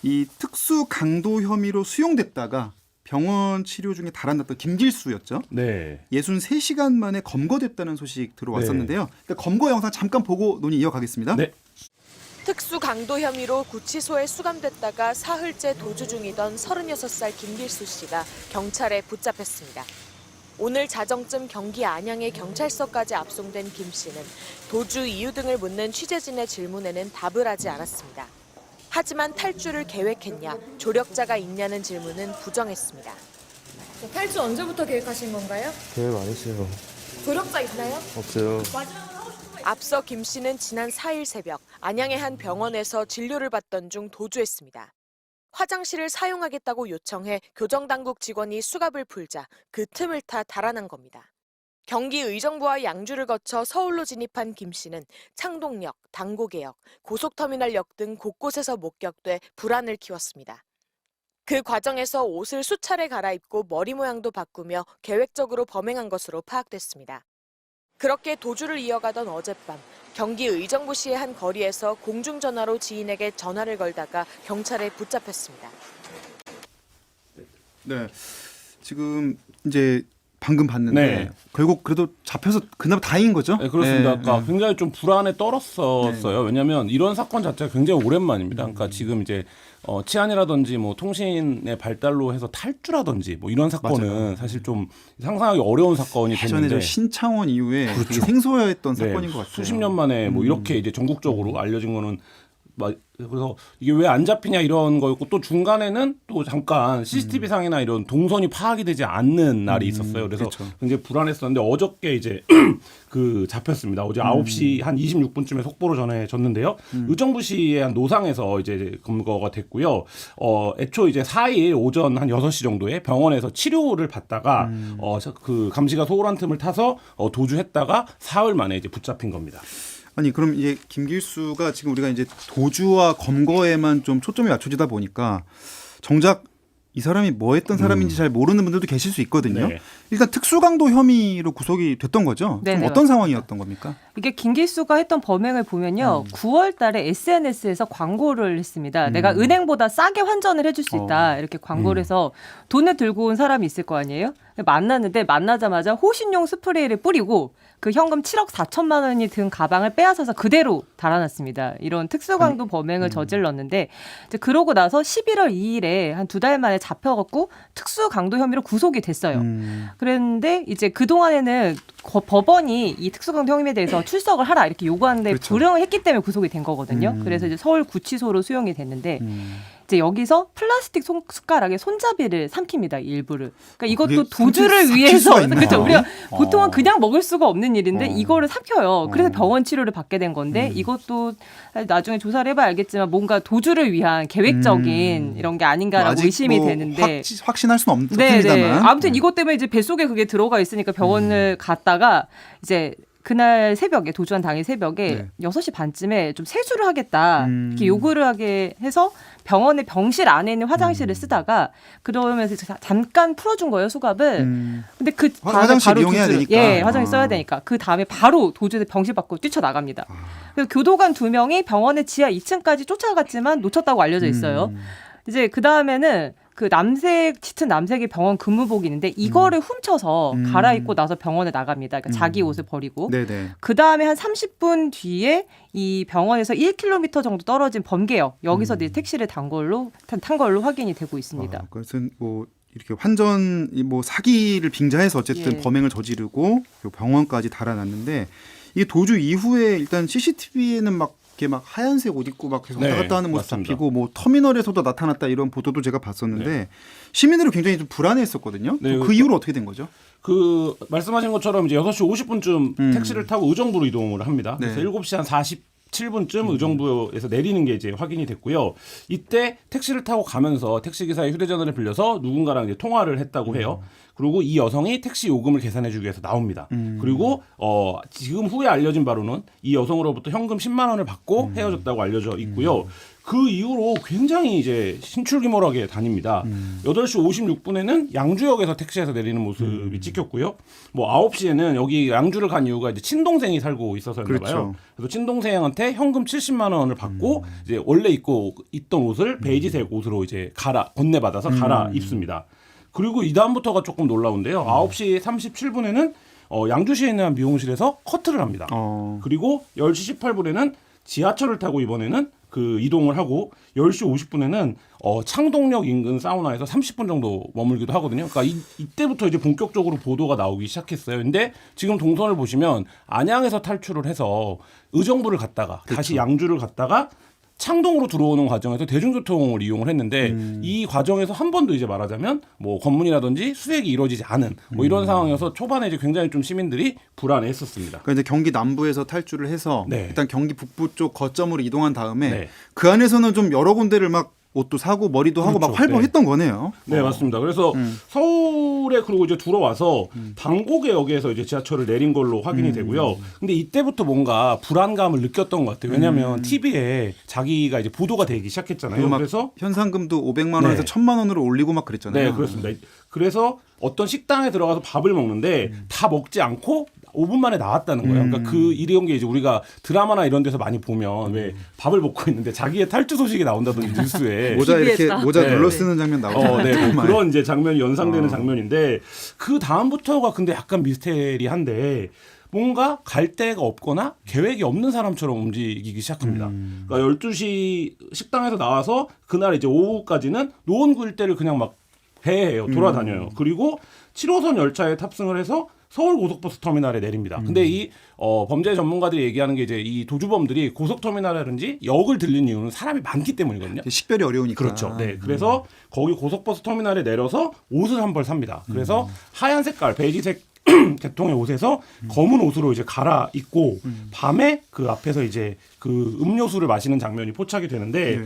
이 특수 강도 혐의로 수용됐다가 병원 치료 중에 달아났던 김길수였죠. 네. 63시간 만에 검거됐다는 소식 들어왔었는데요. 일단 검거 영상 잠깐 보고 논의 이어가겠습니다. 네. 특수 강도 혐의로 구치소에 수감됐다가 사흘째 도주 중이던 36살 김길수 씨가 경찰에 붙잡혔습니다. 오늘 자정쯤 경기 안양의 경찰서까지 압송된 김 씨는 도주 이유 등을 묻는 취재진의 질문에는 답을 하지 않았습니다. 하지만 탈주를 계획했냐, 조력자가 있냐는 질문은 부정했습니다. 탈주 언제부터 계획하신 건가요? 계획 안 했어요. 조력자 있나요? 없어요. 앞서 김 씨는 지난 4일 새벽 안양의 한 병원에서 진료를 받던 중 도주했습니다. 화장실을 사용하겠다고 요청해 교정당국 직원이 수갑을 풀자 그 틈을 타 달아난 겁니다. 경기 의정부와 양주를 거쳐 서울로 진입한 김 씨는 창동역, 당고개역, 고속터미널역 등 곳곳에서 목격돼 불안을 키웠습니다. 그 과정에서 옷을 수차례 갈아입고 머리 모양도 바꾸며 계획적으로 범행한 것으로 파악됐습니다. 그렇게 도주를 이어가던 어젯밤 경기 의정부시의 한 거리에서 공중전화로 지인에게 전화를 걸다가 경찰에 붙잡혔습니다. 네, 지금 이제 방금 봤는데 네. 결국 그래도 잡혀서 그나마 다행인 거죠? 네, 그렇습니다. 네, 그러니까 굉장히 좀 불안에 떨었었어요. 왜냐하면 이런 사건 자체가 굉장히 오랜만입니다. 그러니까 지금 이제 치안이라든지 뭐 통신의 발달로 해서 탈주라든지 뭐 이런 사건은 맞아요. 사실 좀 상상하기 어려운 사건이 예전에 됐는데 저 신창원 이후에 그렇죠. 되게 생소했던 네, 사건인 것 같아요. 수십 년 만에 뭐 이렇게 이제 전국적으로 알려진 거는 그래서 이게 왜 안 잡히냐 이런 거였고 또 중간에는 또 잠깐 CCTV 상이나 이런 동선이 파악이 되지 않는 날이 있었어요. 그래서 그렇죠. 굉장히 불안했었는데 어저께 이제 그 잡혔습니다. 어제 9시 한 26분쯤에 속보로 전해졌는데요. 의정부시의 한 노상에서 이제 검거가 됐고요. 애초 이제 4일 오전 한 6시 정도에 병원에서 치료를 받다가 그 감시가 소홀한 틈을 타서 도주했다가 사흘 만에 이제 붙잡힌 겁니다. 아니 그럼 이제 김길수가 지금 우리가 이제 도주와 검거에만 좀 초점이 맞춰지다 보니까 정작 이 사람이 뭐 했던 사람인지 잘 모르는 분들도 계실 수 있거든요. 네. 일단 특수강도 혐의로 구속이 됐던 거죠. 네, 좀 네, 어떤 맞습니다. 상황이었던 겁니까? 이게 김길수가 했던 범행을 보면요. 9월 달에 SNS에서 광고를 했습니다. 내가 은행보다 싸게 환전을 해줄 수 있다. 이렇게 광고를 해서 돈을 들고 온 사람이 있을 거 아니에요? 만났는데 만나자마자 호신용 스프레이를 뿌리고 그 현금 7억 4천만 원이 든 가방을 빼앗아서 그대로 달아났습니다. 이런 특수강도 범행을 저질렀는데 이제 그러고 나서 11월 2일에 한 2달 만에 잡혀갖고 특수강도 혐의로 구속이 됐어요. 그랬는데 이제 그동안에는 법원이 이 특수강도 혐의에 대해서 출석을 하라 이렇게 요구하는데 그렇죠. 불응을 했기 때문에 구속이 된 거거든요. 그래서 이제 서울 구치소로 수용이 됐는데 이제 여기서 플라스틱 숟가락에 손잡이를 삼킵니다. 일부를. 그러니까 이것도 그게 도주를 삼킬 위해서 수가 있나요? 그렇죠. 우리가 보통은 그냥 먹을 수가 없는 일인데 이거를 삼켜요. 그래서 어. 병원 치료를 받게 된 건데 이것도 나중에 조사를 해봐야 알겠지만 뭔가 도주를 위한 계획적인 이런 게 아닌가라고 아직 의심이 뭐 되는데. 확신할 수는 네. 없습니다만. 아무튼 이것 때문에 이제 뱃속에 그게 들어가 있으니까 병원을 갔다가 이제 그날 새벽에 도주한 당일 새벽에 6시 반쯤에 좀 세수를 하겠다 이렇게 요구를 하게 해서 병원의 병실 안에 있는 화장실을 쓰다가 그러면서 잠깐 풀어준 거예요 수갑을. 근데 그 다음에 화장실 바로 이용해야 도주를, 되니까. 예, 화장실 써야 되니까 그 다음에 바로 도주해서 병실 밖으로 뛰쳐나갑니다. 그래서 교도관 2명이 병원의 지하 2층까지 쫓아갔지만 놓쳤다고 알려져 있어요. 이제 그 다음에는 그 짙은 남색의 병원 근무복이 있는데 이거를 훔쳐서 갈아입고 나서 병원에 나갑니다. 그러니까 자기 옷을 버리고. 네네. 그 다음에 한 30분 뒤에 이 병원에서 1km 정도 떨어진 범계역 여기서 이제 택시를 탄 걸로 확인이 되고 있습니다. 그것은 뭐 이렇게 환전 뭐 사기를 빙자해서 어쨌든 예. 범행을 저지르고 병원까지 달아났는데 이게 도주 이후에 일단 CCTV에는 막 이렇게 막 하얀색 옷 입고 막 계속 왔다 갔다 하는 모습 맞습니다. 잡히고 뭐 터미널에서도 나타났다 이런 보도도 제가 봤었는데 시민들이 굉장히 좀 불안해했었거든요. 네, 그 이후로 어떻게 된 거죠? 그 말씀하신 것처럼 이제 6시 50분쯤 택시를 타고 의정부로 이동을 합니다. 네. 그래서 7시 한 47분쯤 의정부에서 내리는 게 이제 확인이 됐고요. 이때 택시를 타고 가면서 택시기사의 휴대전화를 빌려서 누군가랑 이제 통화를 했다고 해요. 그리고 이 여성이 택시 요금을 계산해주기 위해서 나옵니다. 그리고 지금 후에 알려진 바로는 이 여성으로부터 현금 10만 원을 받고 헤어졌다고 알려져 있고요. 그 이후로 굉장히 이제 신출귀몰하게 다닙니다. 8시 56분에는 양주역에서 택시에서 내리는 모습이 찍혔고요. 뭐 9시에는 여기 양주를 간 이유가 이제 친동생이 살고 있어서였나 봐요. 그렇죠. 그래서 친동생한테 현금 70만 원을 받고 이제 원래 입고 있던 옷을 베이지색 옷으로 이제 건네받아서 갈아 입습니다. 그리고 이 다음부터가 조금 놀라운데요. 9시 37분에는 양주시에 있는 한 미용실에서 커트를 합니다. 그리고 10시 18분에는 지하철을 타고 이번에는 그 이동을 하고 10시 50분에는 창동역 인근 사우나에서 30분 정도 머물기도 하거든요. 그러니까 이때부터 이제 본격적으로 보도가 나오기 시작했어요. 근데 지금 동선을 보시면 안양에서 탈출을 해서 의정부를 갔다가 다시 양주를 갔다가 창동으로 들어오는 과정에서 대중교통을 이용을 했는데 이 과정에서 한 번도 이제 말하자면 뭐 검문이라든지 수색이 이루어지지 않은 뭐 이런 상황이어서 초반에 이제 굉장히 좀 시민들이 불안해했었습니다. 그러니까 이제 경기 남부에서 탈출을 해서 네. 일단 경기 북부 쪽 거점으로 이동한 다음에 네. 그 안에서는 좀 여러 군데를 막 옷도 사고 머리도 하고 막 그렇죠. 활보했던 거네요. 네, 맞습니다. 그래서 서울에 그리고 이제 들어와서 당곡역에서 이제 지하철을 내린 걸로 확인이 되고요. 근데 이때부터 뭔가 불안감을 느꼈던 것 같아요. 왜냐하면 TV에 자기가 이제 보도가 되기 시작했잖아요. 그리고 막 그래서 현상금도 500만 원에서 네. 1000만 원으로 올리고 막 그랬잖아요. 네, 그렇습니다. 그래서 어떤 식당에 들어가서 밥을 먹는데 다 먹지 않고 5분 만에 나왔다는 거예요. 그러니까 그 이런 게 이제 우리가 드라마나 이런 데서 많이 보면 왜 밥을 먹고 있는데 자기의 탈주 소식이 나온다든지 뉴스에 모자 이렇게 TV에서. 모자 네. 눌러 쓰는 장면 나오잖아요. 네, 뭐 정말. 그런 이제 장면이 연상되는 장면인데 그 다음부터가 근데 약간 미스테리한데 뭔가 갈 데가 없거나 계획이 없는 사람처럼 움직이기 시작합니다. 그러니까 12시 식당에서 나와서 그날 이제 오후까지는 노원구 일대를 그냥 막 배회해요. 돌아다녀요. 그리고 7호선 열차에 탑승을 해서 서울 고속버스 터미널에 내립니다. 근데 이 범죄 전문가들이 얘기하는 게 이제 이 도주범들이 고속터미널이라든지 역을 들린 이유는 사람이 많기 때문이거든요. 식별이 어려우니까. 그렇죠. 네. 그래서 거기 고속버스 터미널에 내려서 옷을 한 벌 삽니다. 그래서 하얀 색깔, 베이지색 계통의 옷에서 검은 옷으로 이제 갈아 입고 밤에 그 앞에서 이제 그 음료수를 마시는 장면이 포착이 되는데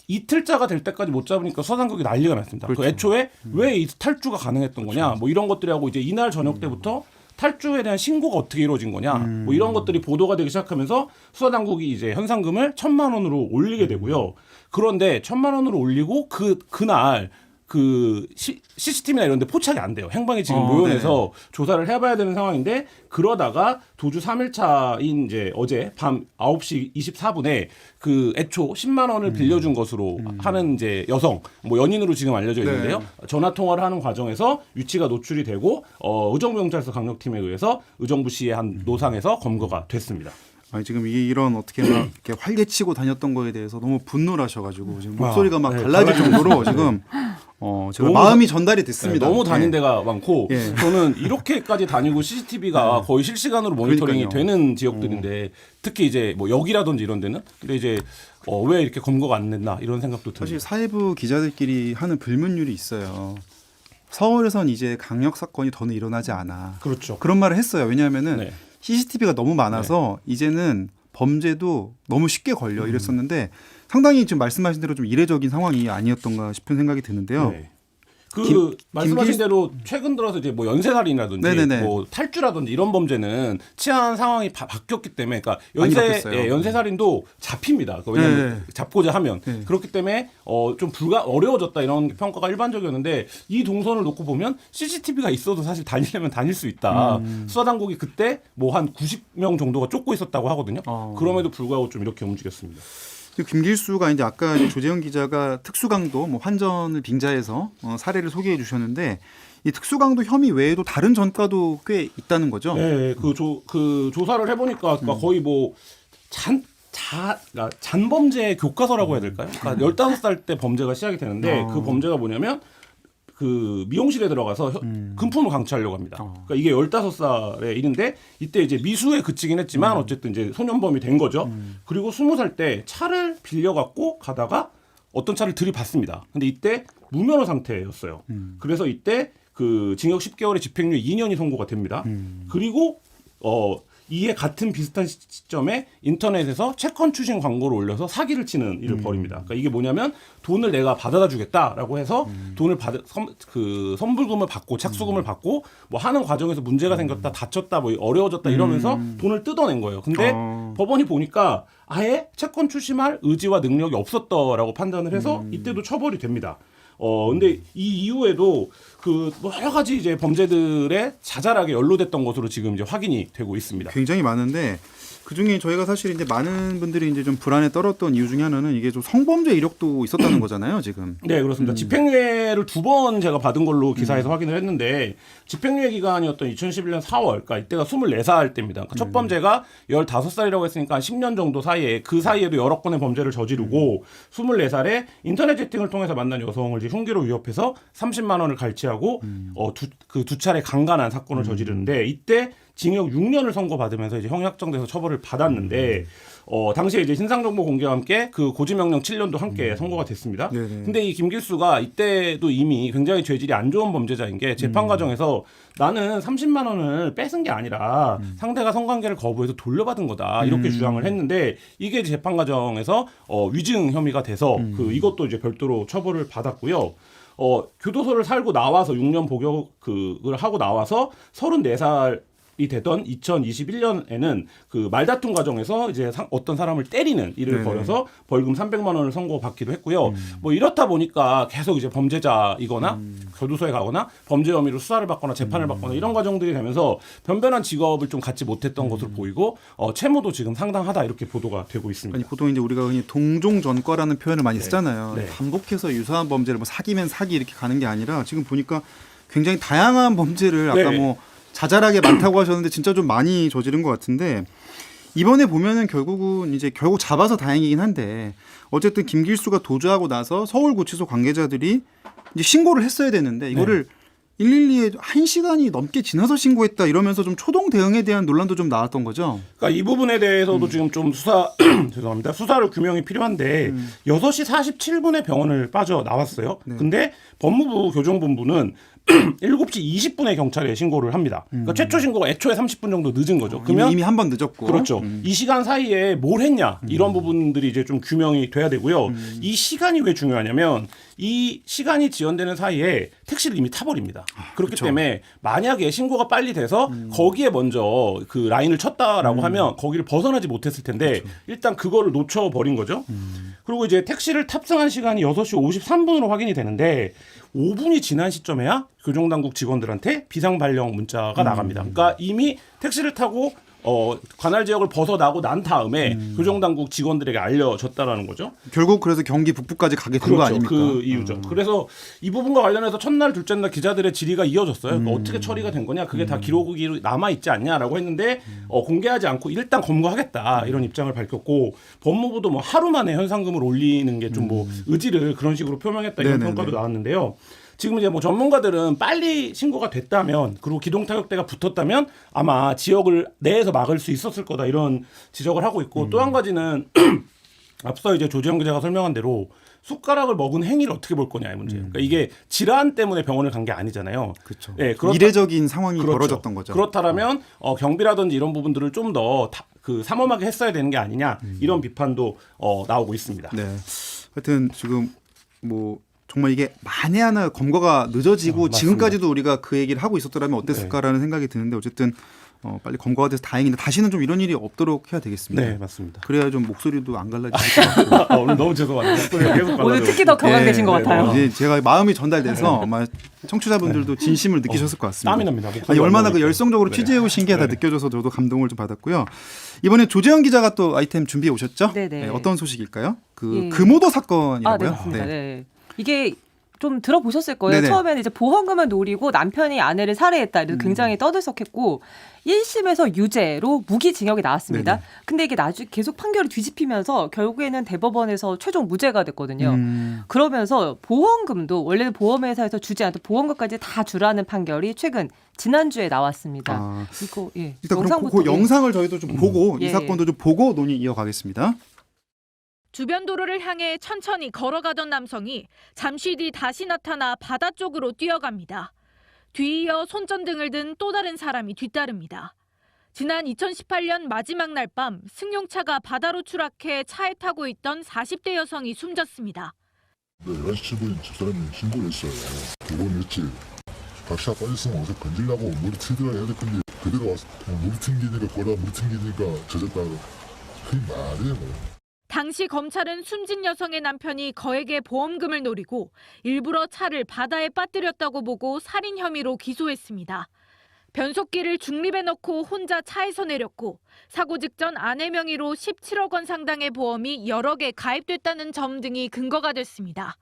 이틀자가 될 때까지 못 잡으니까 수사당국이 난리가 났습니다. 그 애초에 왜 이 탈주가 가능했던 거냐, 뭐 이런 것들이 하고 이제 이날 저녁 때부터 탈주에 대한 신고가 어떻게 이루어진 거냐, 뭐 이런 것들이 보도가 되기 시작하면서 수사당국이 이제 현상금을 1,000만 원으로 올리게 되고요. 그런데 1,000만 원으로 올리고 그날 그 CCTV나 이런 데 포착이 안 돼요. 행방이 지금 모연해서 조사를 해봐야 되는 상황인데 그러다가 도주 3일차인 이제 어제 밤 9시 24분에 그 애초 10만 원을 빌려준 것으로 하는 이제 여성, 뭐 연인으로 지금 알려져 있는데요. 전화 통화를 하는 과정에서 위치가 노출이 되고 의정부경찰서 강력팀에 의해서 의정부시의 한 노상에서 검거가 됐습니다. 아니, 지금 이런 어떻게 막 이렇게 활개치고 다녔던 거에 대해서 너무 분노하셔가지고 지금 목소리가 막 네, 갈라질 정도로 지금 제가 마음이 전달이 됐습니다. 네, 너무 다닌 네. 데가 많고 예. 저는 이렇게까지 다니고 CCTV가 거의 실시간으로 모니터링이 그러니까요. 되는 지역들인데 특히 이제 뭐 역이라든지 이런 데는 근데 이제 왜 이렇게 검거가 안 됐나 이런 생각도 듭니다. 사실 사회부 기자들끼리 하는 불문율이 있어요. 서울에선 이제 강력 사건이 더는 일어나지 않아. 그렇죠. 그런 말을 했어요. 왜냐하면은 네. CCTV가 너무 많아서 이제는 범죄도 너무 쉽게 걸려 이랬었는데 상당히 지금 말씀하신 대로 좀 이례적인 상황이 아니었던가 싶은 생각이 드는데요. 네. 말씀하신 김길- 대로 최근 들어서 이제 뭐 연쇄살인이라든지 네네네. 뭐 탈주라든지 이런 범죄는 치안 상황이 바뀌었기 때문에 그러니까 많이 바뀌었어요. 연쇄살인도 잡힙니다. 왜냐하면 네. 잡고자 하면 네. 그렇기 때문에 좀 어려워졌다 이런 평가가 일반적이었는데 이 동선을 놓고 보면 CCTV가 있어도 사실 다니려면 다닐 수 있다. 수사당국이 그때 뭐 한 90명 정도가 쫓고 있었다고 하거든요. 그럼에도 불구하고 좀 이렇게 움직였습니다. 김길수가 이제 아까 이제 조재현 기자가 특수강도 뭐 환전을 빙자해서 사례를 소개해 주셨는데 이 특수강도 혐의 외에도 다른 전과도 꽤 있다는 거죠. 네, 그 조사를 해보니까 거의 뭐 잔범죄 교과서라고 해야 될까요? 그러니까 15살 때 범죄가 시작이 되는데 그 범죄가 뭐냐면 그 미용실에 들어가서 금품을 강취하려고 합니다. 그러니까 이게 15살의 일인데 이때 이제 미수에 그치긴 했지만 어쨌든 이제 소년범이 된 거죠. 그리고 20살 때 차를 빌려갖고 가다가 어떤 차를 들이받습니다. 근데 이때 무면허 상태였어요. 그래서 이때 그 징역 10개월에 집행유예 2년이 선고가 됩니다. 그리고 이에 같은 비슷한 시점에 인터넷에서 채권 추진 광고를 올려서 사기를 치는 일을 벌입니다. 그러니까 이게 뭐냐면 돈을 내가 받아다 주겠다라고 해서 돈을 선불금을 받고 착수금을 받고 뭐 하는 과정에서 문제가 생겼다, 다쳤다, 뭐 어려워졌다 이러면서 돈을 뜯어낸 거예요. 근데 법원이 보니까 아예 채권 출심할 의지와 능력이 없었다라고 판단을 해서 이때도 처벌이 됩니다. 근데 이 이후에도 그 여러 가지 이제 범죄들에 자잘하게 연루됐던 것으로 지금 이제 확인이 되고 있습니다. 굉장히 많은데 그 중에 저희가 사실 이제 많은 분들이 이제 좀 불안에 떨었던 이유 중에 하나는 이게 좀 성범죄 이력도 있었다는 거잖아요, 지금. 네, 그렇습니다. 집행유예를 2번 제가 받은 걸로 기사에서 확인을 했는데 집행유예 기간이었던 2011년 4월, 그러니까 이때가 24살 때입니다. 그러니까 첫 범죄가 15살이라고 했으니까 10년 정도 사이에 그 사이에도 여러 건의 범죄를 저지르고 24살에 인터넷 채팅을 통해서 만난 여성을 이제 흉기로 위협해서 30만 원을 갈취하고 두 차례 강간한 사건을 저지르는데 이때 징역 6년을 선고받으면서 이제 형이 확정돼서 처벌을 받았는데 당시에 이제 신상정보 공개와 함께 그 고지명령 7년도 함께 선고가 됐습니다. 네네. 근데 이 김길수가 이때도 이미 굉장히 죄질이 안 좋은 범죄자인 게 재판 과정에서 나는 30만 원을 뺏은 게 아니라 상대가 성관계를 거부해서 돌려받은 거다 이렇게 주장을 했는데 이게 재판 과정에서 위증 혐의가 돼서 이것도 이제 별도로 처벌을 받았고요. 교도소를 살고 나와서 6년 복역을 하고 나와서 34살 이 되던 2021년에는 그 말다툼 과정에서 이제 어떤 사람을 때리는 일을 네네. 벌여서 벌금 300만 원을 선고받기도 했고요. 뭐 이렇다 보니까 계속 이제 범죄자이거나 교도소에 가거나 범죄 혐의로 수사를 받거나 재판을 받거나 이런 과정들이 되면서 변변한 직업을 좀 갖지 못했던 것으로 보이고 채무도 지금 상당하다 이렇게 보도가 되고 있습니다. 아니, 보통 이제 우리가 흔히 동종전과라는 표현을 많이 쓰잖아요. 네. 반복해서 유사한 범죄를 뭐 사기면 사기 이렇게 가는 게 아니라 지금 보니까 굉장히 다양한 범죄를 아까 네. 뭐 자잘하게 많다고 하셨는데 진짜 좀 많이 저지른 것 같은데 이번에 보면은 결국 잡아서 다행이긴 한데 어쨌든 김길수가 도주하고 나서 서울구치소 관계자들이 이제 신고를 했어야 되는데 이거를 112에 1시간이 넘게 지나서 신고했다 이러면서 좀 초동 대응에 대한 논란도 좀 나왔던 거죠. 그러니까 이 부분에 대해서도 지금 좀 죄송합니다. 수사로 규명이 필요한데 6시 47분에 병원을 빠져나왔어요. 근데 법무부 교정본부는 7시 20분에 경찰에 신고를 합니다. 그러니까 최초 신고가 애초에 30분 정도 늦은 거죠. 그러면 이미 한 번 늦었고. 그렇죠. 이 시간 사이에 뭘 했냐 이런 부분들이 이제 좀 규명이 돼야 되고요. 이 시간이 왜 중요하냐면 이 시간이 지연되는 사이에 택시를 이미 타버립니다. 그렇기 그렇죠. 때문에 만약에 신고가 빨리 돼서 거기에 먼저 그 라인을 쳤다라고 하면 거기를 벗어나지 못했을 텐데 일단 그거를 놓쳐버린 거죠. 그리고 이제 택시를 탑승한 시간이 6시 53분으로 확인이 되는데 5분이 지난 시점에야 교정당국 직원들한테 비상 발령 문자가 나갑니다. 그러니까 이미 택시를 타고 관할 지역을 벗어나고 난 다음에 교정당국 직원들에게 알려졌다라는 거죠. 결국 그래서 경기 북부까지 가게 된 거 그렇죠. 아닙니까? 그 이유죠. 그래서 이 부분과 관련해서 첫날, 둘째 날 기자들의 질의가 이어졌어요. 그러니까 어떻게 처리가 된 거냐, 그게 다 기록이 남아 있지 않냐라고 했는데 공개하지 않고 일단 검거하겠다 이런 입장을 밝혔고 법무부도 뭐 하루 만에 현상금을 올리는 게 좀 뭐 의지를 그런 식으로 표명했다 이런 네네네. 평가도 나왔는데요. 지금 이제 뭐 전문가들은 빨리 신고가 됐다면 그리고 기동 타격대가 붙었다면 아마 지역을 내에서 막을 수 있었을 거다 이런 지적을 하고 있고 또 한 가지는 앞서 이제 조지영 기자가 설명한 대로 숟가락을 먹은 행위를 어떻게 볼 거냐의 문제예요. 그러니까 이게 질환 때문에 병원을 간 게 아니잖아요. 그렇죠. 네, 이례적인 상황이 그렇죠. 벌어졌던 거죠. 그렇다면 경비라든지 이런 부분들을 좀 더 삼엄하게 했어야 되는 게 아니냐 이런 비판도 나오고 있습니다. 네. 하여튼 지금 뭐 정말 이게 만에 하나 검거가 늦어지고 맞습니다. 지금까지도 우리가 그 얘기를 하고 있었더라면 어땠을까라는 생각이 드는데 어쨌든 빨리 검거가 돼서 다행인데 다시는 좀 이런 일이 없도록 해야 되겠습니다. 네, 맞습니다. 그래야 좀 목소리도 안 갈라지실 것 같고. 오늘 너무 죄송합니다. 계속 오늘 특히 더 격앙되신 것 같아요. 이제 제가 마음이 전달돼서 아마 청취자분들도 진심을 느끼셨을 것 같습니다. 땀이 납니다. 아니, 얼마나 그 네. 열성적으로 취재해 오신 게 다 느껴져서 저도 감동을 좀 받았고요. 이번에 조재현 기자가 또 아이템 준비해 오셨죠? 네네. 어떤 소식일까요? 그 예. 금오도 사건이라고요? 네, 맞습니다. 네. 이게 좀 들어보셨을 거예요. 네네. 처음에는 이제 보험금을 노리고 남편이 아내를 살해했다. 이래서 굉장히 떠들썩했고 1심에서 유죄로 무기징역이 나왔습니다. 네네. 근데 이게 나중에 계속 판결이 뒤집히면서 결국에는 대법원에서 최종 무죄가 됐거든요. 그러면서 보험금도 원래는 보험회사에서 주지 않던 보험금까지 다 주라는 판결이 최근 지난주에 나왔습니다. 아, 이거 일단 그럼 영상부터 그 영상을 저희도 좀 보고 이 예. 사건도 좀 보고 논의 이어가겠습니다. 주변 도로를 향해 천천히 걸어가던 남성이 잠시 뒤 다시 나타나 바다 쪽으로 뛰어갑니다. 뒤이어 손전등을 든 또 다른 사람이 뒤따릅니다. 지난 2018년 마지막 날 밤 승용차가 바다로 추락해 차에 타고 있던 40대 여성이 숨졌습니다. 네, 11시 10분 집사람이 신고를 했어요. 저번 며칠 낚시가 빠졌으면 어서 건질라고 물이 튀들어야 해야 될 건데 그대로 와서 물이 튕기니까 거라 물이 튕기니까 젖었다고 그게 말이에요. 당시 검찰은 숨진 여성의 남편이 거액의 보험금을 노리고 일부러 차를 바다에 빠뜨렸다고 보고 살인 혐의로 기소했습니다. 변속기를 중립에 넣고 혼자 차에서 내렸고 사고 직전 아내 명의로 17억 원 상당의 보험이 여러 개 가입됐다는 점 등이 근거가 됐습니다.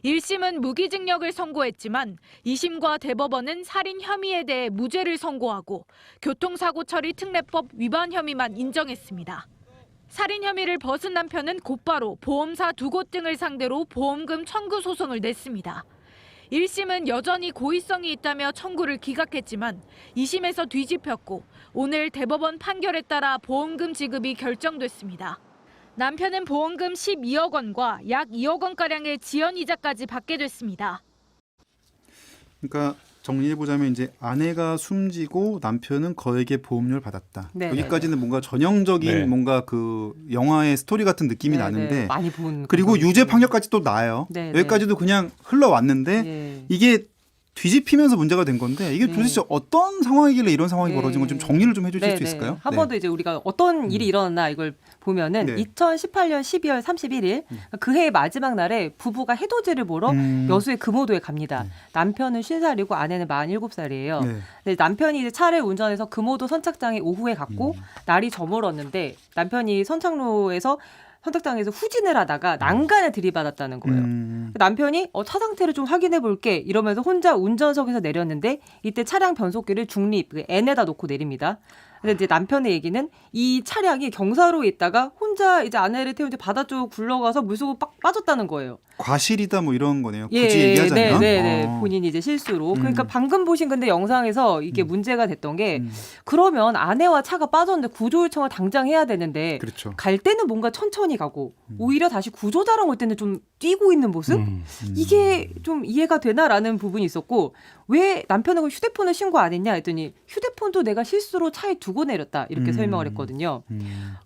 1심은 무기징역을 선고했지만 2심과 대법원은 살인 혐의에 대해 무죄를 선고하고 교통사고 처리 특례법 위반 혐의만 인정했습니다. 살인 혐의를 벗은 남편은 곧바로 보험사 2곳 등을 상대로 보험금 청구 소송을 냈습니다. 1심은 여전히 고의성이 있다며 청구를 기각했지만 2심에서 뒤집혔고 오늘 대법원 판결에 따라 보험금 지급이 결정됐습니다. 남편은 보험금 12억 원과 약 2억 원가량의 지연이자까지 받게 됐습니다. 그러니까 정리해보자면 이제 아내가 숨지고 남편은 거액의 보험료를 받았다. 네, 여기까지는 뭔가 전형적인 네. 뭔가 그 영화의 스토리 같은 느낌이 네, 나는데 네, 많이 본 그리고 그런 유죄 느낌. 판결까지 또 나요. 네, 여기까지도 그냥 흘러왔는데 네. 이게 뒤집히면서 문제가 된 건데 이게 네. 도대체 어떤 상황이길래 이런 상황이 네. 벌어진 건 좀 정리를 좀 해주실 수 있을까요? 한 번 더 이제 우리가 어떤 일이 일어났나 이걸 보면은 네. 2018년 12월 31일 그해 마지막 날에 부부가 해돋이를 보러 여수의 금오도에 갑니다. 남편은 50살이고 아내는 47살이에요. 네. 근데 남편이 이제 차를 운전해서 금오도 선착장에 오후에 갔고 날이 저물었는데 남편이 선착로에서 선착장에서 후진을 하다가 난간에 들이받았다는 거예요. 남편이 차 상태를 좀 확인해 볼게 이러면서 혼자 운전석에서 내렸는데 이때 차량 변속기를 중립 N에다 놓고 내립니다. 근데 이제 남편의 얘기는 이 차량이 경사로에 있다가 혼자 이제 아내를 태우는데 바다 쪽 굴러가서 물속으로 빡 빠졌다는 거예요. 과실이다 뭐 이런 거네요. 굳이 얘기하자면. 네. 본인이 이제 실수로. 그러니까 방금 보신 근데 영상에서 이게 문제가 됐던 게 그러면 아내와 차가 빠졌는데 구조 요청을 당장 해야 되는데 그렇죠. 갈 때는 뭔가 천천히 가고 오히려 다시 구조자랑 올 때는 좀 뛰고 있는 모습? 이게 좀 이해가 되나라는 부분이 있었고 왜 남편은 휴대폰을 신고 안 했냐 했더니 휴대폰도 내가 실수로 차에 두고 내렸다 이렇게 설명을 했거든요.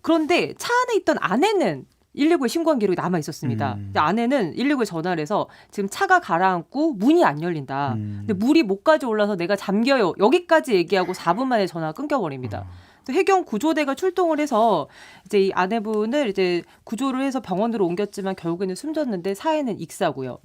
그런데 차 안에 있던 아내는 119에 신고한 기록이 남아 있었습니다. 근데 아내는 119에 전화를 해서 지금 차가 가라앉고 문이 안 열린다. 근데 물이 목까지 올라서 내가 잠겨요. 여기까지 얘기하고 4분 만에 전화가 끊겨버립니다. 해경 구조대가 출동을 해서 이제 이 아내분을 이제 구조를 해서 병원으로 옮겼지만 결국에는 숨졌는데 사회는 익사고요.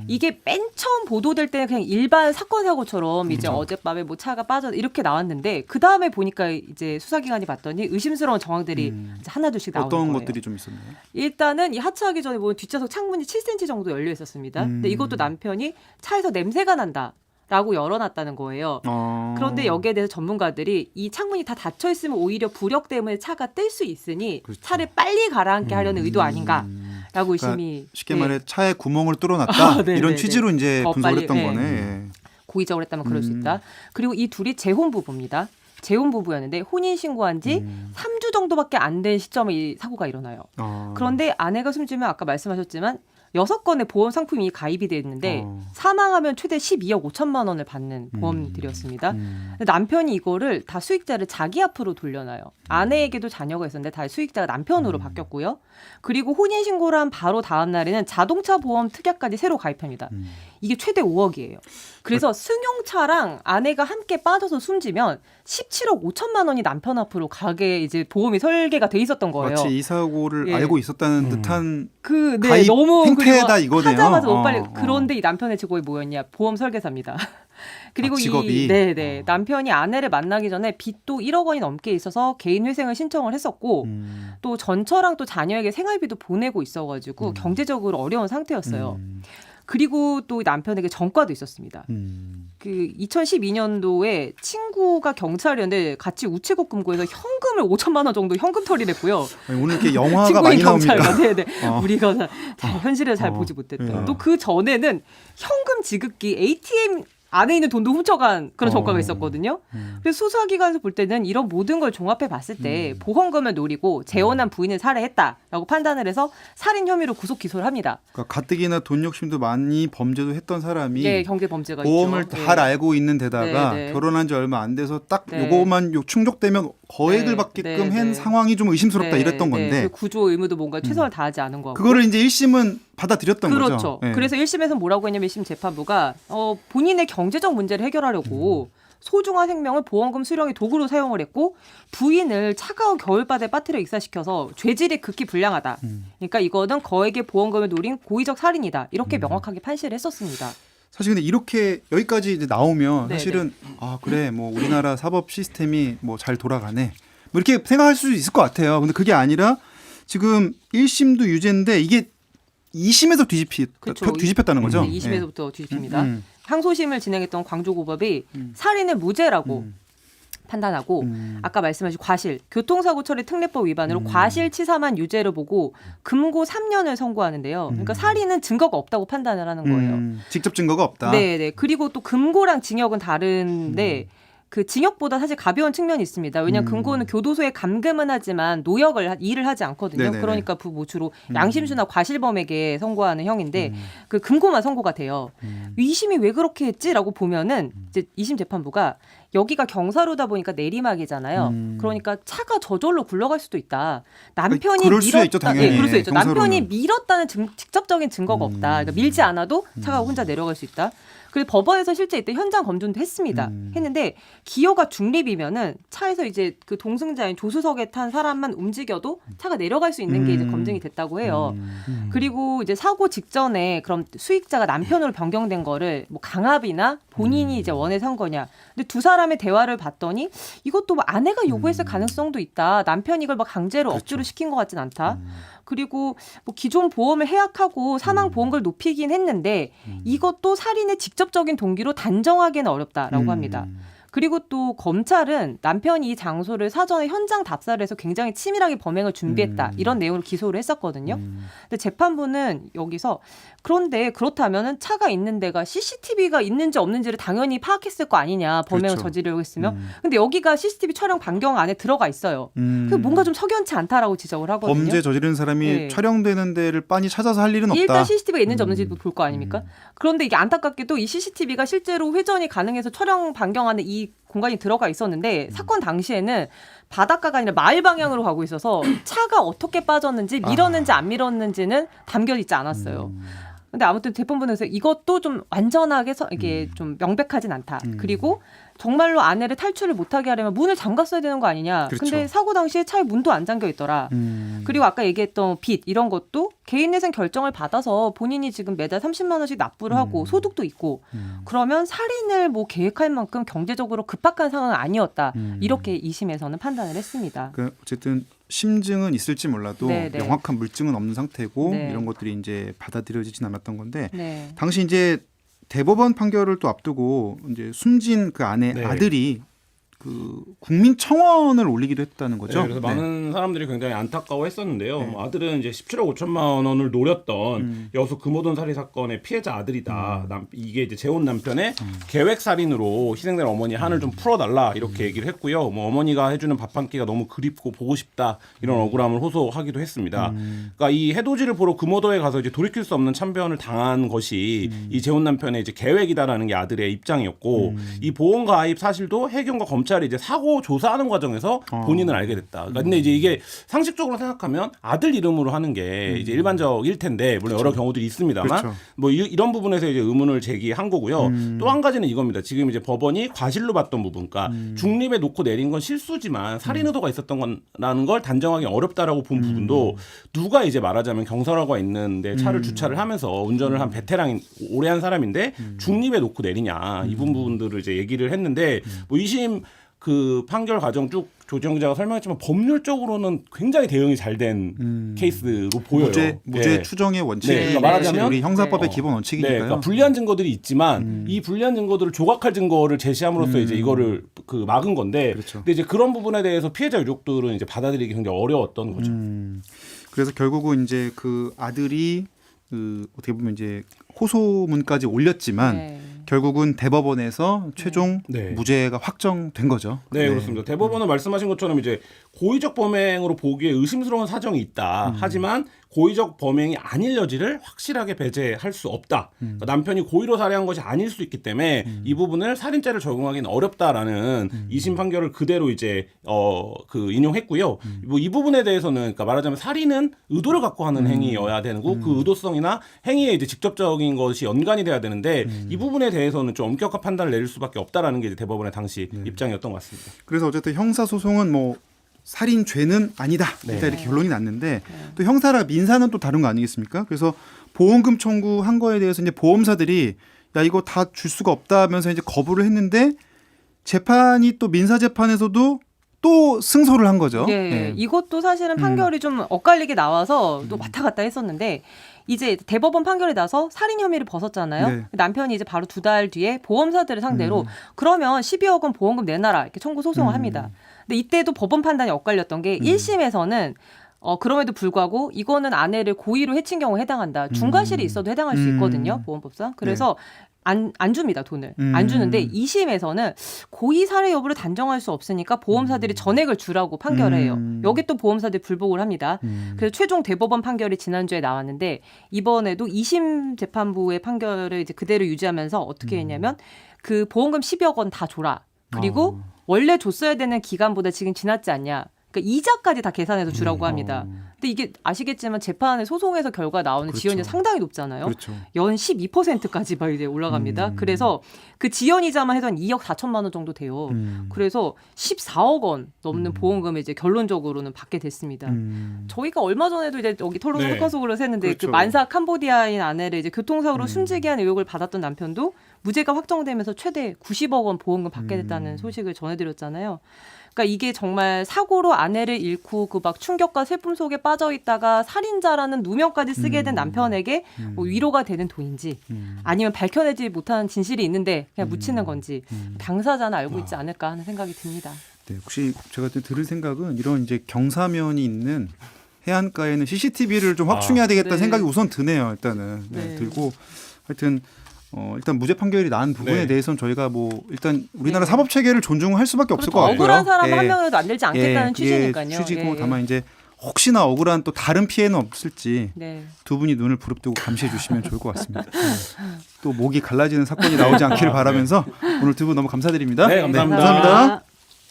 이게 맨 처음 보도될 때는 그냥 일반 사건 사고처럼 이제 어젯밤에 뭐 차가 빠져 이렇게 나왔는데 그 다음에 보니까 이제 수사기관이 봤더니 의심스러운 정황들이 이제 하나둘씩 나오는 어떤 거예요. 것들이 좀 있었나요? 일단은 이 하차하기 전에 보면 뒷좌석 창문이 7cm 정도 열려 있었습니다. 근데 이것도 남편이 차에서 냄새가 난다. 라고 열어놨다는 거예요. 그런데 여기에 대해서 전문가들이 이 창문이 다 닫혀 있으면 오히려 부력 때문에 차가 뜰 수 있으니 그렇죠. 차를 빨리 가라앉게 하려는 의도 아닌가라고 의심이 그러니까 쉽게 네. 말해 차에 구멍을 뚫어놨다 네, 이런 네, 취지로 네. 이제 더 분석을 빨리, 했던 네. 거네. 예. 고의적으로 했다면 그럴 수 있다. 그리고 이 둘이 재혼 부부입니다. 재혼 부부였는데 혼인 신고한 지 3주 정도밖에 안 된 시점에 이 사고가 일어나요. 그런데 아내가 숨지면 아까 말씀하셨지만 6건의 보험 상품이 가입이 돼 있는데 사망하면 최대 12억 5천만 원을 받는 보험들이었습니다. 근데 남편이 이거를 다 수익자를 자기 앞으로 돌려놔요. 아내에게도 자녀가 있었는데 다 수익자가 남편으로 바뀌었고요. 그리고 혼인신고를 한 바로 다음 날에는 자동차 보험 특약까지 새로 가입합니다. 이게 최대 5억이에요. 그래서 승용차랑 아내가 함께 빠져서 숨지면 17억 5천만 원이 남편 앞으로 가게 이제 보험이 설계가 돼 있었던 거예요. 마치 이 사고를 예. 알고 있었다는 듯한 네, 가입 너무 행태다 그리고 이거네요. 하자마자 못 빨리. 어. 그런데 이 남편의 직업이 뭐였냐? 보험 설계사입니다. 그리고 직업이? 남편이 아내를 만나기 전에 빚도 1억 원이 넘게 있어서 개인 회생을 신청을 했었고 또 전처랑 또 자녀에게 생활비도 보내고 있어가지고 경제적으로 어려운 상태였어요. 그리고 또 남편에게 전과도 있었습니다. 그 2012년도에 친구가 경찰이었는데 같이 우체국 금고에서 현금을 5천만 원 정도 현금 처리를 했고요. 아니, 오늘 이렇게 영화가 친구인 많이 경찰과 나옵니까? 네네 우리가 현실에서 잘 보지 못했던 또 그 전에는 현금 지급기 ATM 안에 있는 돈도 훔쳐간 그런 전과가 있었거든요. 그래서 수사기관에서 볼 때는 이런 모든 걸 종합해 봤을 때 보험금을 노리고 재혼한 부인을 살해했다라고 판단을 해서 살인 혐의로 구속 기소를 합니다. 그러니까 가뜩이나 돈 욕심도 많이 범죄도 했던 사람이 네, 경제 범죄가 보험을 있죠. 잘 알고 있는 데다가 네, 네. 결혼한 지 얼마 안 돼서 딱 네. 요거만 충족되면 거액을 네, 받게끔 네, 한 네. 상황이 좀 의심스럽다 네, 이랬던 네. 건데 그 구조 의무도 뭔가 최선을 다하지 않은 거고. 그거를 이제 1심은 받아들였던 그렇죠. 거죠. 네. 그래서 1심에서 뭐라고 했냐면 1심 재판부가 본인의 경제적 문제를 해결하려고 소중한 생명을 보험금 수령의 도구로 사용을 했고 부인을 차가운 겨울바다에 빠뜨려 익사시켜서 죄질이 극히 불량하다. 그러니까 이거는 거액의 보험금을 노린 고의적 살인이다. 이렇게 명확하게 판시를 했었습니다. 사실 근데 이렇게 여기까지 이제 나오면 네, 사실은 아 그래 뭐 우리나라 사법 시스템이 뭐 잘 돌아가네 뭐 이렇게 생각할 수 있을 것 같아요. 근데 그게 아니라 지금 1심도 유죄인데 이게 2심에서 그렇죠. 뒤집혔다는 거죠. 2심에서부터 뒤집힙니다. 음. 항소심을 진행했던 광주고법이 살인을 무죄라고 판단하고 아까 말씀하신 과실, 교통사고 처리 특례법 위반으로 과실치사만 유죄를 보고 금고 3년을 선고하는데요. 그러니까 살인은 증거가 없다고 판단을 하는 거예요. 직접 증거가 없다. 네. 그리고 또 금고랑 징역은 다른데 그 징역보다 사실 가벼운 측면이 있습니다. 왜냐하면 금고는 교도소에 감금은 하지만 노역을 일을 하지 않거든요. 네네네. 그러니까 뭐 주로 양심수나 과실범에게 선고하는 형인데 그 금고만 선고가 돼요. 2심이 왜 그렇게 했지라고 보면은 이제 2심 재판부가 여기가 경사로다 보니까 내리막이잖아요. 그러니까 차가 저절로 굴러갈 수도 있다. 남편이 그럴 수야 있죠, 밀었다. 당연히. 그럴 수 있죠. 경사로는. 남편이 밀었다는 직접적인 증거가 없다. 그러니까 밀지 않아도 차가 혼자 내려갈 수 있다. 그리고 법원에서 실제 이때 현장 검증도 했습니다. 했는데 기어가 중립이면은 차에서 이제 그 동승자인 조수석에 탄 사람만 움직여도 차가 내려갈 수 있는 게 이제 검증이 됐다고 해요. 그리고 이제 사고 직전에 그럼 수익자가 남편으로 변경된 거를 뭐 강압이나 본인이 이제 원해서 한 거냐. 근데 두 사람의 대화를 봤더니 이것도 뭐 아내가 요구했을 가능성도 있다. 남편이 이걸 막 강제로 억지로 시킨 것 같진 않다. 그리고 뭐 기존 보험을 해약하고 사망 보험금을 높이긴 했는데 이것도 살인의 직접적인 동기로 단정하기는 어렵다라고 합니다. 그리고 또 검찰은 남편이 이 장소를 사전에 현장 답사를 해서 굉장히 치밀하게 범행을 준비했다. 이런 내용을 기소를 했었거든요. 근데 재판부는 여기서 그런데 그렇다면은 차가 있는 데가 CCTV가 있는지 없는지를 당연히 파악했을 거 아니냐. 범행을 그렇죠. 저지르려고 했으면. 근데 여기가 CCTV 촬영 반경 안에 들어가 있어요. 그 뭔가 좀 석연치 않다라고 지적을 하거든요. 범죄 저지른 사람이 네. 촬영되는 데를 빤히 찾아서 할 일은 없다. 일단 CCTV가 있는지 없는지 볼 거 아닙니까? 그런데 이게 안타깝게도 이 CCTV가 실제로 회전이 가능해서 촬영 반경 안에 이 공간이 들어가 있었는데 사건 당시에는 바닷가가 아니라 마을 방향으로 가고 있어서 차가 어떻게 빠졌는지 밀었는지 안 밀었는지는 담겨 있지 않았어요. 근데 아무튼 재판부에서 이것도 좀 완전하게 이게 좀 명백하진 않다. 그리고 정말로 아내를 탈출을 못하게 하려면 문을 잠갔어야 되는 거 아니냐. 그렇죠. 근데 사고 당시에 차에 문도 안 잠겨 있더라. 그리고 아까 얘기했던 빚 이런 것도 개인회생 결정을 받아서 본인이 지금 매달 30만 원씩 납부를 하고 소득도 있고 그러면 살인을 뭐 계획할 만큼 경제적으로 급박한 상황은 아니었다. 이렇게 2심에서는 판단을 했습니다. 그 어쨌든 심증은 있을지 몰라도 네. 명확한 물증은 없는 상태고 네. 이런 것들이 이제 받아들여지진 않았던 건데 네. 당시 이제 대법원 판결을 또 앞두고 이제 숨진 그 아내 네. 아들이 그 국민청원을 올리기도 했다는 거죠. 네, 그래서 네. 많은 사람들이 굉장히 안타까워했었는데요. 아들은 이제 17억 5천만 원을 노렸던 여수 금호돈 살인 사건의 피해자 아들이다. 이게 이제 재혼 남편의 계획 살인으로 희생된 어머니 한을 좀 풀어달라 이렇게 얘기를 했고요. 뭐 어머니가 해주는 밥 한 끼가 너무 그립고 보고 싶다 이런 억울함을 호소하기도 했습니다. 그러니까 이 해돋이를 보러 금호도에 가서 이제 돌이킬 수 없는 참변을 당한 것이 이 재혼 남편의 이제 계획이다라는 게 아들의 입장이었고 이 보험 가입 사실도 해경과 검찰이 이제 사고 조사하는 과정에서 본인을 알게 됐다. 그러니까 근데 이제 이게 상식적으로 생각하면 아들 이름으로 하는 게 이제 일반적일 텐데 물론 여러 경우들이 있습니다만 그렇죠. 뭐 이런 부분에서 이제 의문을 제기한 거고요. 또 한 가지는 이겁니다. 지금 이제 법원이 과실로 봤던 부분, 그러니까 중립에 놓고 내린 건 실수지만 살인 의도가 있었던 거라는 걸 단정하기 어렵다라고 본 부분도 누가 이제 말하자면 경사로가 있는데 차를 주차를 하면서 운전을 한 베테랑인 오래 한 사람인데 중립에 놓고 내리냐 이 부분들을 이제 얘기를 했는데 뭐 2심 그 판결 과정 쭉 조지영 기자가 설명했지만 법률적으로는 굉장히 대응이 잘 된 케이스로 보여요. 무죄 네. 추정의 원칙. 네, 그러니까 말하자면 우리 형사법의 네. 기본 원칙이니까요. 네, 그러니까 불리한 증거들이 있지만 이 불리한 증거들을 조각할 증거를 제시함으로써 이제 이거를 그 막은 건데, 그렇죠. 근데 이제 그런 부분에 대해서 피해자 유족들은 이제 받아들이기 굉장히 어려웠던 거죠. 그래서 결국은 이제 그 아들이 그 어떻게 보면 이제 호소문까지 올렸지만 네. 결국은 대법원에서 최종 네. 무죄가 확정된 거죠. 네, 그렇습니다. 대법원은 말씀하신 것처럼 이제 고의적 범행으로 보기에 의심스러운 사정이 있다. 하지만 고의적 범행이 아닐 여지를 확실하게 배제할 수 없다. 그러니까 남편이 고의로 살해한 것이 아닐 수 있기 때문에 이 부분을 살인죄를 적용하기는 어렵다라는 2심 판결을 그대로 이제 그 인용했고요. 뭐 이 부분에 대해서는 그러니까 말하자면 살인은 의도를 갖고 하는 행위여야 되는 거고 그 의도성이나 행위에 이제 직접적인 것이 연관이 돼야 되는데 이 부분에 대해서는 좀 엄격한 판단을 내릴 수밖에 없다라는 게 이제 대법원의 당시 입장이었던 것 같습니다. 그래서 어쨌든 형사 소송은 뭐 살인죄는 아니다. 일단 이렇게 결론이 났는데 또 형사랑 민사는 또 다른 거 아니겠습니까? 그래서 보험금 청구한 거에 대해서 이제 보험사들이 야 이거 다 줄 수가 없다 하면서 이제 거부를 했는데 재판이 또 민사 재판에서도 또 승소를 한 거죠. 예, 이것도 사실은 판결이 좀 엇갈리게 나와서 또 왔다 갔다 했었는데 이제 대법원 판결이 나서 살인 혐의를 벗었잖아요. 네. 남편이 이제 바로 2달 뒤에 보험사들을 상대로 그러면 12억 원 보험금 내놔라 이렇게 청구 소송을 합니다. 근데 이때도 법원 판단이 엇갈렸던 게 1심에서는 그럼에도 불구하고 이거는 아내를 고의로 해친 경우에 해당한다. 중과실이 있어도 해당할 수 있거든요. 보험법상. 그래서 안 줍니다, 돈을. 안 주는데 2심에서는 고의 살해 여부를 단정할 수 없으니까 보험사들이 전액을 주라고 판결해요. 여기 또 보험사들이 불복을 합니다. 그래서 최종 대법원 판결이 지난주에 나왔는데 이번에도 2심 재판부의 판결을 이제 그대로 유지하면서 어떻게 했냐면 그 보험금 12억 원 다 줘라. 그리고 원래 줬어야 되는 기간보다 지금 지났지 않냐. 그러니까 이자까지 다 계산해서 주라고 합니다. 근데 이게 아시겠지만 재판에 소송에서 결과 나오는 그렇죠. 지연이 상당히 높잖아요. 그렇죠. 연 12%까지 막 이제 올라갑니다. 그래서 그 지연이자만 해도 한 2억 4천만 원 정도 돼요. 그래서 14억 원 넘는 보험금을 이제 결론적으로는 받게 됐습니다. 저희가 얼마 전에도 이제 여기 토론 네. 속화속으로 했는데 그렇죠. 그 만사 캄보디아인 아내를 이제 교통사고로 숨지게 한 의혹을 받았던 남편도 무죄가 확정되면서 최대 90억 원 보험금 받게 됐다는 소식을 전해드렸잖아요. 그러니까 이게 정말 사고로 아내를 잃고 그 막 충격과 슬픔 속에 빠져 있다가 살인자라는 누명까지 쓰게 된 남편에게 뭐 위로가 되는 돈인지 아니면 밝혀내지 못한 진실이 있는데 그냥 묻히는 건지 당사자는 알고 있지 않을까 하는 생각이 듭니다. 네, 혹시 제가 또 들을 생각은 이런 이제 경사면이 있는 해안가에는 CCTV를 좀 확충해야 되겠다는 네. 생각이 우선 드네요. 일단은 네. 들고 하여튼 일단 무죄 판결이 난 부분에 네. 대해서는 저희가 뭐 일단 우리나라 네. 사법 체계를 존중할 수밖에 없을 그렇죠. 것 같고요. 억울한 사람 한 예. 명이라도 안 들지 않겠다는 그게 취지니까요. 취지고 예, 예. 다만 이제 혹시나 억울한 또 다른 피해는 없을지 네. 두 분이 눈을 부릅뜨고 감시해 주시면 좋을 것 같습니다. 또 목이 갈라지는 사건이 나오지 않기를 바라면서 오늘 두 분 너무 감사드립니다. 네, 감사합니다. 감사합니다.